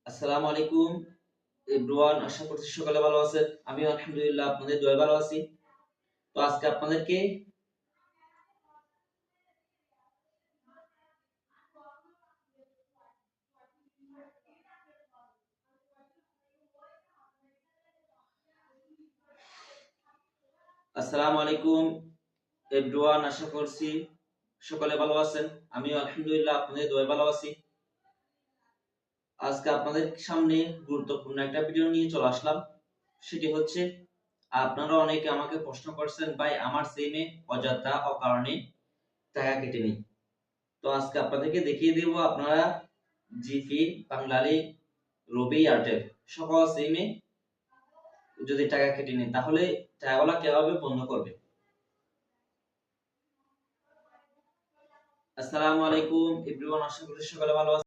আসসালামু আলাইকুম এভরিওয়ান, আশা করছি সকালে ভালো আছেন। আমিও আলহামদুলিল্লাহ আপনাদের দয়ায় ভালো আছি। তো আজকে আপনাদেরকে আসসালামু আলাইকুম এভরিওয়ান, আশা করছি সকালে ভালো আছেন। আমিও আলহামদুলিল্লাহ আপনাদের দয়ায় ভালো আছি। আজকে আপনাদের সামনে গুরুত্বপূর্ণ একটা ভিডিও নিয়ে চলে আসলাম। সেটি হচ্ছে, আপনারা অনেকে আমাকে প্রশ্ন করছেন, ভাই আমার সিমে অযথা অকারণে টাকা কেটে নেই। তো আজকে আপনাদেরকে দেখিয়ে দেব আপনারা জিপি, বাংলালি, রবি, এয়ারটেল সকল সিমে যদি টাকা কেটে নেয় তাহলে টাকাগুলা কিভাবে বন্ধ করবে। আসসালামু আলাইকুম এভরিওয়ান, আশা করি সকালে ভালো আছেন।